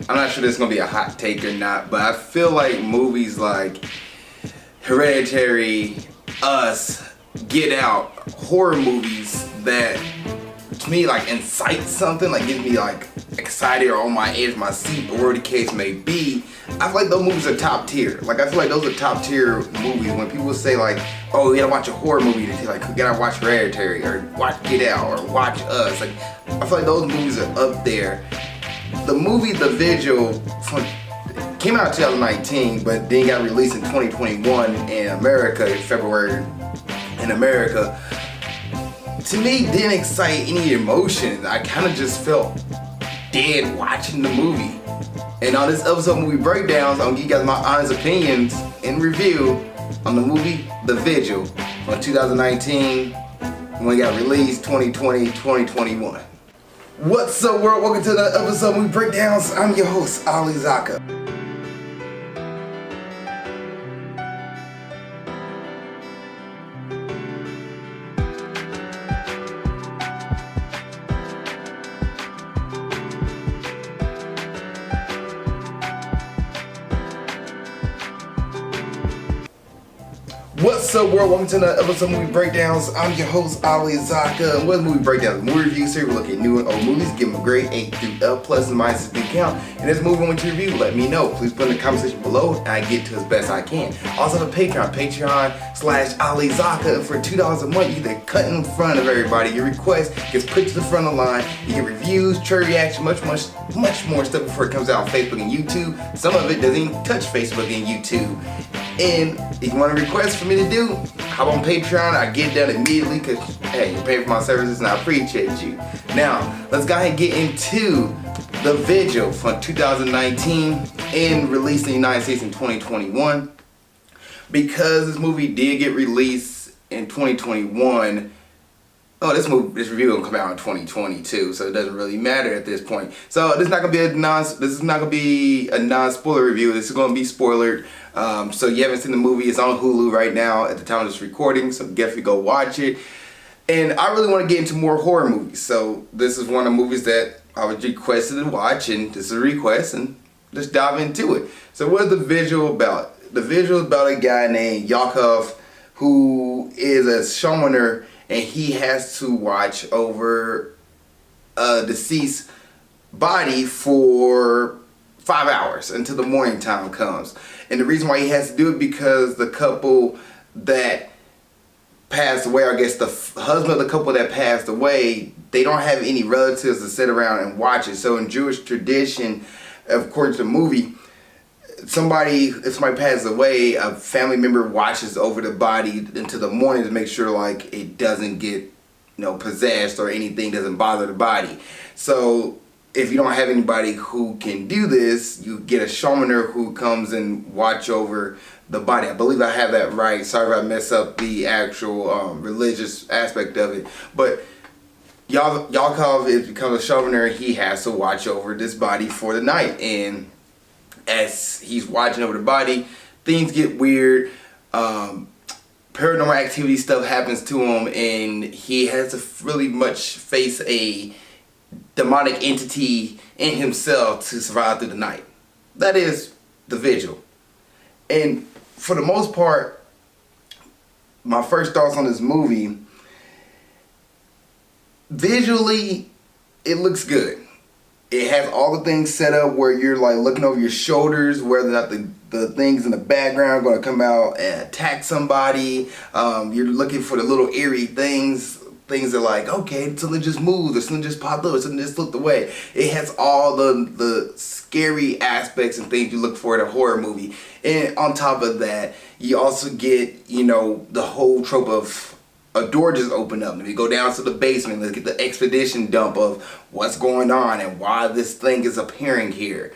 I'm not sure this is gonna be a hot take or not, but I feel like movies like Hereditary, Us, Get Out, horror movies that to me like incite something, like get me like excited or on my edge of my seat or whatever the case may be. I feel like those movies are top tier. Like I feel like those are top tier movies. When people say like, oh, you gotta watch a horror movie, they say like, you gotta watch Hereditary or watch Get Out or watch Us. Like I feel like those movies are up there. The movie The Vigil came out in 2019, but then got released in 2021 in America, in February in America. To me, didn't excite any emotion. I kind of just felt dead watching the movie. And on this episode of Movie Breakdowns, I'm gonna give you guys my honest opinions and review on the movie The Vigil from 2019 when it got released, 2020, 2021. What's up, world? Welcome to another episode of Movie Breakdowns. I'm your host, Ali Zakka. What's up, world? Welcome to another episode of Movie Breakdowns. I'm your host, Ali Zakka. And what's Movie Breakdowns? Movie review series. We look at new and old movies, give them a grade A through F, plus and minuses do count. And this movie I want you to review, let me know. Please put in the comment section below, and I get to as best I can. Also have a Patreon, Patreon/Ali Zakka. And for $2 a month, you get cut in front of everybody. Your request gets put to the front of the line. You get reviews, trade reaction, much more stuff before it comes out on Facebook and YouTube. Some of it doesn't even touch Facebook and YouTube. And if you want a request for me to do, hop on Patreon. I get it done immediately because, hey, you pay for my services and I appreciate you. Now, let's go ahead and get into The Vigil from 2019 and released in the United States in 2021. Because this movie did get released in 2021, this review will come out in 2022, so it doesn't really matter at this point. So this is not gonna be a non-spoiler review. This is gonna be spoilered. So you haven't seen the movie. It's on Hulu right now at the time of this recording, so definitely go watch it. And I really want to get into more horror movies, so this is one of the movies that I was requested to watch, and this is a request, and just dive into it. So what is The Vigil about? The Vigil is about a guy named Yakov who is a showrunner, and he has to watch over a deceased body for 5 hours until the morning time comes. And the reason why he has to do it because the couple that passed away, I guess the husband of the couple that passed away, they don't have any relatives to sit around and watch it. So in Jewish tradition, according to the movie, if somebody passes away, a family member watches over the body until the morning to make sure like it doesn't get possessed or anything doesn't bother the body. So if you don't have anybody who can do this, you get a showrunner who comes and watch over the body. I believe I have that right. Sorry if I mess up the actual religious aspect of it. But Yakov becomes a showrunner. He has to watch over this body for the night. And as he's watching over the body, things get weird. Paranormal activity stuff happens to him, and he has to really much face a demonic entity in himself to survive through the night. That is The Vigil. And for the most part, my first thoughts on this movie, visually, it looks good. It has all the things set up where you're like looking over your shoulders, whether or not the things in the background are going to come out and attack somebody. You're looking for the little eerie things that like, okay, something just moved, or something just popped up, or something just slipped away. It has all the scary aspects and things you look for in a horror movie. And on top of that, you also get, the whole trope of a door just open up and you go down to the basement. Let's get the expedition dump of what's going on and why this thing is appearing here.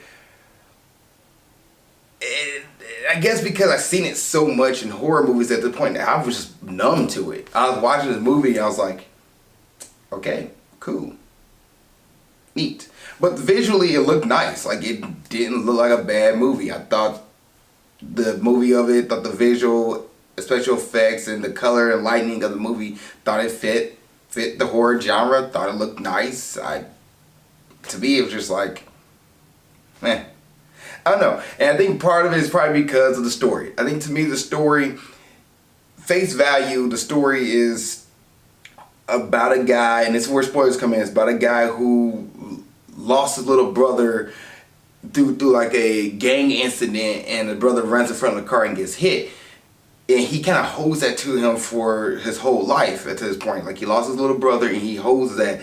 And I guess because I've seen it so much in horror movies at the point that I was just numb to it. I was watching this movie and I was like, okay, cool, neat. But visually it looked nice. Like it didn't look like a bad movie. I thought the movie of it, thought the visual, special effects and the color and lighting of the movie, thought it fit the horror genre, thought it looked nice. To me it was just like, I don't know. And I think part of it is probably because of the story. I think to me the story, face value, the story is about a guy, and this is where spoilers come in, it's about a guy who lost his little brother through like a gang incident, and the brother runs in front of the car and gets hit. And he kind of holds that to him for his whole life at this point. Like, he lost his little brother and he holds that,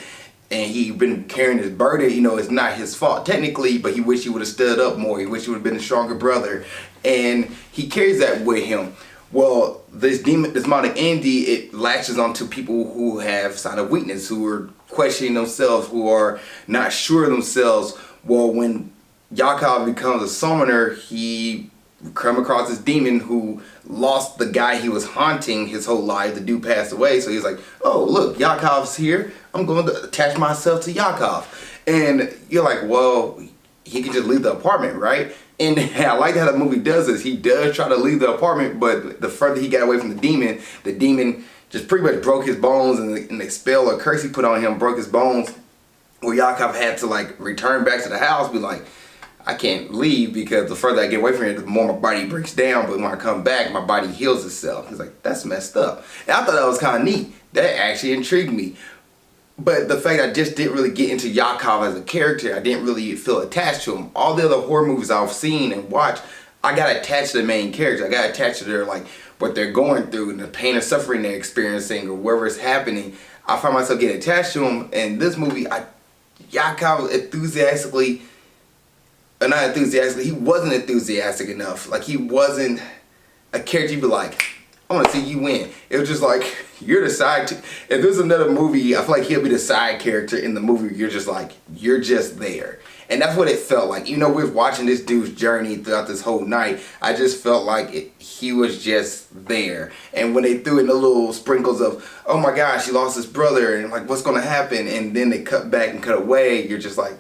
and he been carrying his burden. You know, it's not his fault technically, but he wish he would have stood up more. He wish he would have been a stronger brother, and he carries that with him. Well, this demonic entity, it latches onto people who have sign of weakness, who are questioning themselves, who are not sure of themselves. Well, when Yakov becomes a summoner, he come across this demon who lost the guy he was haunting his whole life. The dude passed away, so he's like, oh look, Yakov's here, I'm going to attach myself to Yakov. And you're like, well, he could just leave the apartment, right? And I like how the movie does this. He does try to leave the apartment, but the further he got away from the demon just pretty much broke his bones, and the spell or curse he put on him broke his bones, where Yakov had to like return back to the house, be like, I can't leave because the further I get away from it, the more my body breaks down. But when I come back, my body heals itself. He's like, that's messed up. And I thought that was kind of neat. That actually intrigued me. But the fact I just didn't really get into Yakov as a character, I didn't really feel attached to him. All the other horror movies I've seen and watched, I got attached to the main character. I got attached to their, like, what they're going through and the pain and suffering they're experiencing or whatever is happening. I find myself getting attached to him. And this movie, Yakov enthusiastically, not enthusiastic, he wasn't enthusiastic enough. Like, he wasn't a character you'd be like, I want to see you win. It was just like, you're the side. If there's another movie, I feel like he'll be the side character in the movie. You're just like, you're just there. And that's what it felt like. You know, we're watching this dude's journey throughout this whole night. I just felt like he was just there. And when they threw in the little sprinkles of, oh my gosh, he lost his brother, and like, what's going to happen? And then they cut back and cut away. You're just like,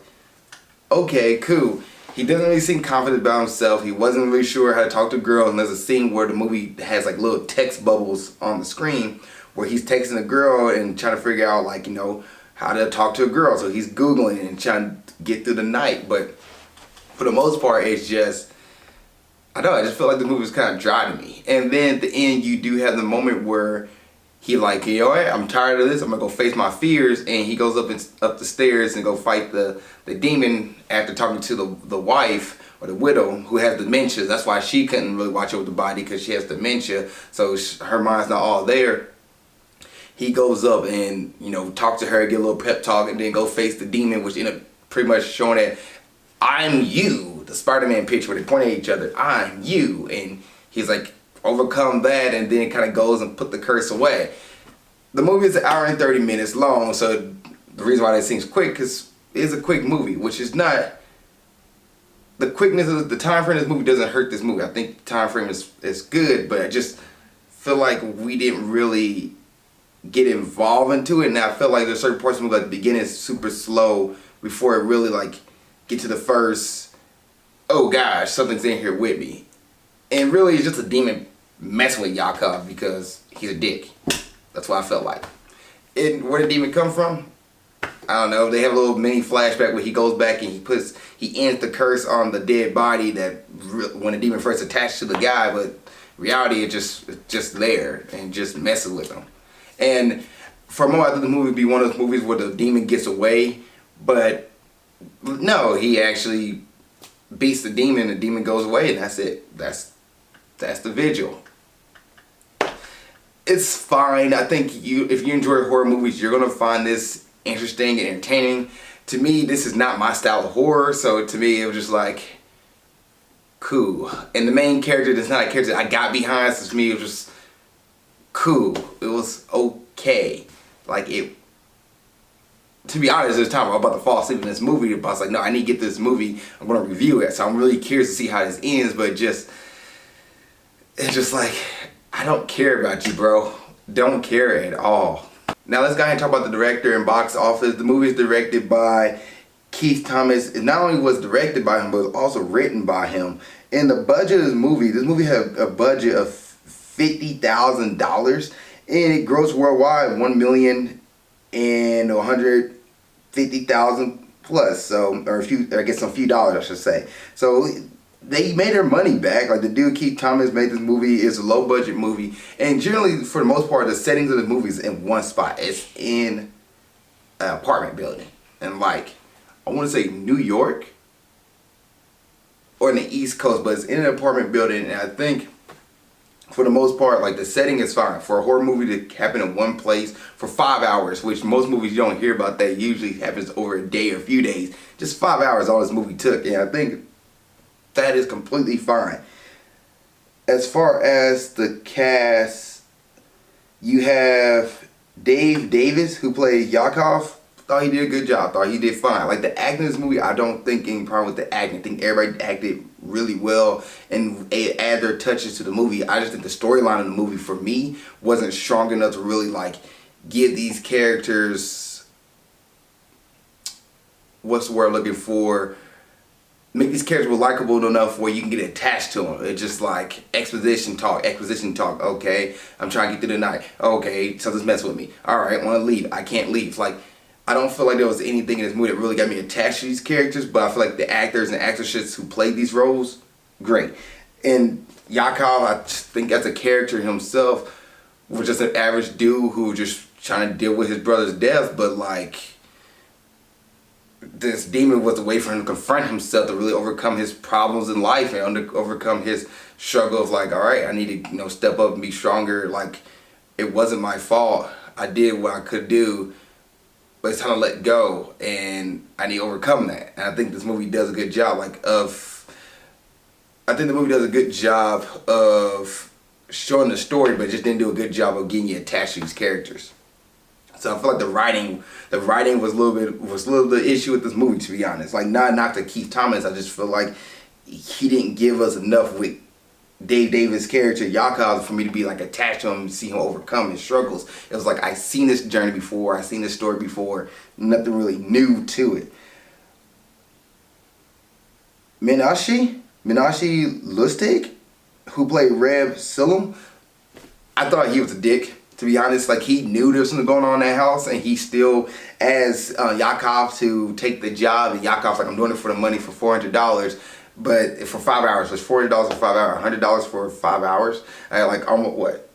okay, cool. He doesn't really seem confident about himself. He wasn't really sure how to talk to girls. And there's a scene where the movie has like little text bubbles on the screen where he's texting a girl and trying to figure out, like, you know, how to talk to a girl. So he's Googling and trying to get through the night. But for the most part, it's just, I don't know, I just feel like the movie was kind of dry to me. And then at the end, you do have the moment where he like, you know what, I'm tired of this, I'm gonna go face my fears, and he goes up the stairs and go fight the demon after talking to the wife, or the widow, who has dementia. That's why she couldn't really watch over the body, because she has dementia, so her mind's not all there. He goes up and, you know, talk to her, get a little pep talk, and then go face the demon, which ended up pretty much showing that I'm you, the Spider-Man picture where they point at each other, I'm you, and he's like, overcome that, and then kind of goes and put the curse away. The movie is 1 hour and 30 minutes long, so the reason why that seems quick, because it is a quick movie, which is not, the quickness of the time frame of this movie doesn't hurt this movie. I think the time frame is good, but I just feel like we didn't really get involved into it, and I felt like there's certain parts of the movie, like the beginning is super slow before it really like get to the first, oh gosh, something's in here with me. And really it's just a demon messing with Yakov because he's a dick. That's what I felt like. And where did the demon come from? I don't know. They have a little mini flashback where he goes back and he ends the curse on the dead body that when the demon first attached to the guy, but reality it's just there and just messing with him. And for a moment I thought the movie would be one of those movies where the demon gets away, but no, he actually beats the demon goes away, and that's it. That's the Vigil. It's fine. I think if you enjoy horror movies, you're gonna find this interesting and entertaining. To me, this is not my style of horror, so to me it was just like, cool. And the main character is not a character I got behind, so to me it was just cool. It was okay. Like, it, to be honest, there's time I'm about to fall asleep in this movie, but I was like, no, I need to get this movie, I'm gonna review it. So I'm really curious to see how this ends, but it's just like, I don't care about you, bro. Don't care at all. Now let's go ahead and talk about the director and box office. The movie is directed by Keith Thomas. It not only was directed by him, but it was also written by him. And the budget of this movie had a budget of $50,000, and it grossed worldwide $1,150,000 plus. So, or a few, I guess a few dollars, I should say. So they made their money back. Like the dude Keith Thomas made this movie. It's a low budget movie, and generally for the most part, the settings of the movie is in one spot. It's in an apartment building, and like I want to say New York or in the East Coast, but it's in an apartment building, and I think for the most part, like the setting is fine for a horror movie to happen in one place for 5 hours, which most movies you don't hear about. That usually happens over a day or a few days. Just 5 hours, all this movie took, and I think that is completely fine. As far as the cast, you have Dave Davis, who played Yakov. Thought he did a good job. Thought he did fine. Like the acting in this movie, I don't think any problem with the acting. I think everybody acted really well and add their touches to the movie. I just think the storyline of the movie for me wasn't strong enough to really like give these characters, what's the word I'm looking for, make these characters likable enough where you can get attached to them. It's just like exposition talk. Okay, I'm trying to get through the night. Okay, something's messing with me. Alright, I want to leave. I can't leave. Like, I don't feel like there was anything in this movie that really got me attached to these characters, but I feel like the actors and actresses who played these roles, great. And Yakov, I just think as a character himself, was just an average dude who was just trying to deal with his brother's death, but like this demon was a way for him to confront himself, to really overcome his problems in life and overcome his struggle of like, all right, I need to step up and be stronger. Like, it wasn't my fault. I did what I could do, but it's time to let go, and I need to overcome that. And I think this movie does a good job, I think the movie does a good job of showing the story, but it just didn't do a good job of getting you attached to these characters. So I feel like the writing was a little bit issue with this movie, to be honest. Like, not to Keith Thomas, I just feel like he didn't give us enough with Dave Davis' character Yakov for me to be like attached to him and see him overcome his struggles. It was like, I've seen this journey before, I've seen this story before, nothing really new to it. Menashe Lustig, who played Reb Silum, I thought he was a dick, to be honest. Like, he knew there was something going on in that house, and he still asked Yakov to take the job, and Yakov's like, I'm doing it for the money for $400. But for 5 hours, it's $40 for 5 hours, $100 for 5 hours. I like almost what?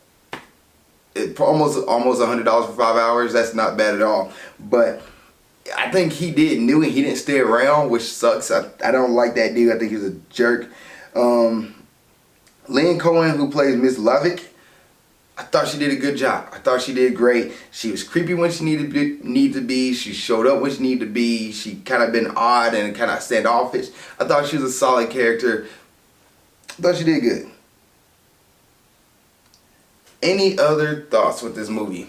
Almost $100 for 5 hours. That's not bad at all. But I think he knew it. He didn't stay around, which sucks. I don't like that dude. I think he's a jerk. Lynn Cohen, who plays Miss Lovick, I thought she did a good job. I thought she did great. She was creepy when she needed to be. She showed up when she needed to be. She kind of been odd and kind of standoffish. I thought she was a solid character. I thought she did good. Any other thoughts with this movie?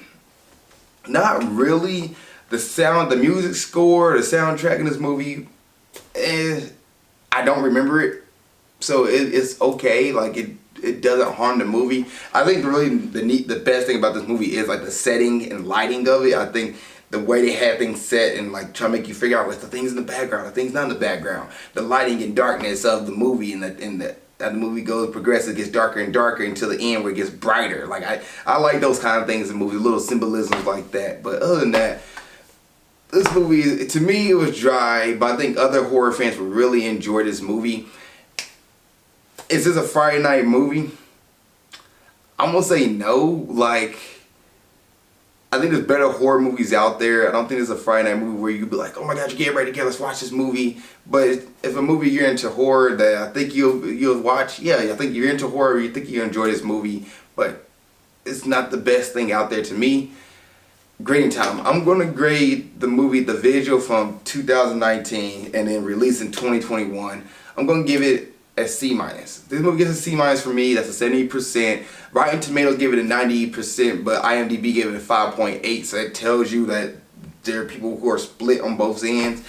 Not really. The music score, the soundtrack in this movie, I don't remember it. So it's okay. Like, it doesn't harm the movie. I think really the best thing about this movie is like the setting and lighting of it. I think the way they have things set and like try to make you figure out what's the things in the background, the things not in the background, the lighting and darkness of the movie, and as the movie progresses, it gets darker and darker until the end where it gets brighter. Like, I like those kind of things in movies, little symbolisms like that. But other than that, this movie, to me, it was dry, but I think other horror fans would really enjoy this movie. Is this a Friday night movie? I'm gonna say no. Like, I think there's better horror movies out there. I don't think there's a Friday night movie where you could be like, oh my god, you get ready together, let's watch this movie. But if a movie you're into horror that I think you'll watch, yeah, I think you're into horror, you think you'll enjoy this movie, but it's not the best thing out there to me. Grading time. I'm gonna grade the movie The Vigil from 2019 and then released in 2021. I'm gonna give it a C-. This movie gets a C- for me. That's a 70%. Rotten Tomatoes gave it a 90%, but IMDb gave it a 5.8. So that tells you that there are people who are split on both ends.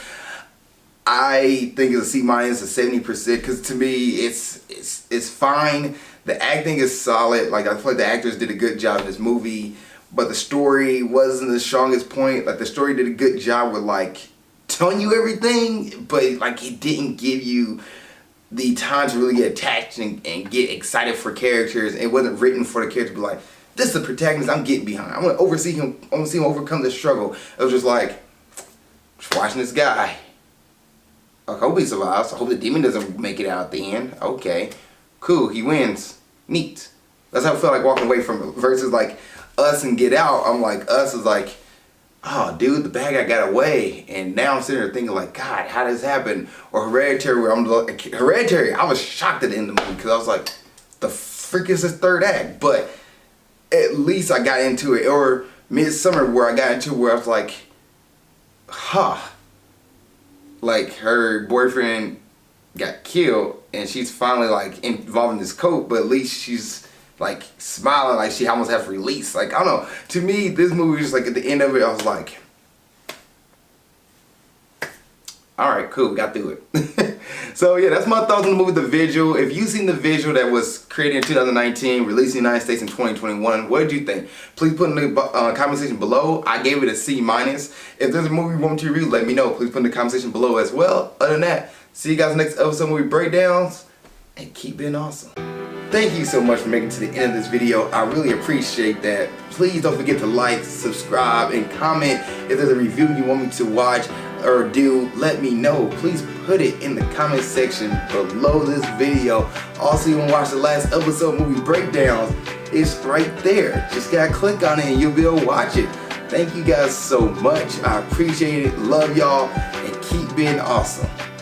I think it's a C-, a 70%, because to me it's fine. The acting is solid. Like, I feel like the actors did a good job in this movie, but the story wasn't the strongest point. Like, the story did a good job with like telling you everything, but like it didn't give you the time to really get attached and get excited for characters. It wasn't written for the character to be like, this is the protagonist I'm getting behind. I want to see him overcome the struggle. It was just like, just watching this guy. I hope he survives. I hope the demon doesn't make it out at the end. Okay, cool, he wins. Neat. That's how I feel like walking away from it. Versus like Us and Get Out, I'm like, Us is like, oh dude, the bad guy got away. And now I'm sitting there thinking like, God, how does this happen? Or Hereditary, where I'm like, Hereditary, I was shocked at the end of the movie because I was like, the frick is this third act? But at least I got into it. Or Midsummer, where I got into where I was like, huh. Like her boyfriend got killed and she's finally like involved in this cult, but at least she's like smiling like she almost has release. Like, I don't know. To me, this movie was like at the end of it, I was like, alright, cool, got through it. So yeah, that's my thoughts on the movie The Vigil. If you've seen The Vigil that was created in 2019, released in the United States in 2021, what did you think? Please put in the comment section below. I gave it a C-. If there's a movie you want me to review, let me know. Please put in the comment section below as well. Other than that, see you guys next episode movie breakdowns, and keep being awesome. Thank you so much for making it to the end of this video. I really appreciate that. Please don't forget to like, subscribe, and comment. If there's a review you want me to watch or do, let me know. Please put it in the comment section below this video. Also, you want to watch the last episode movie breakdowns, it's right there. Just gotta click on it and you'll be able to watch it. Thank you guys so much. I appreciate it. Love y'all, and keep being awesome.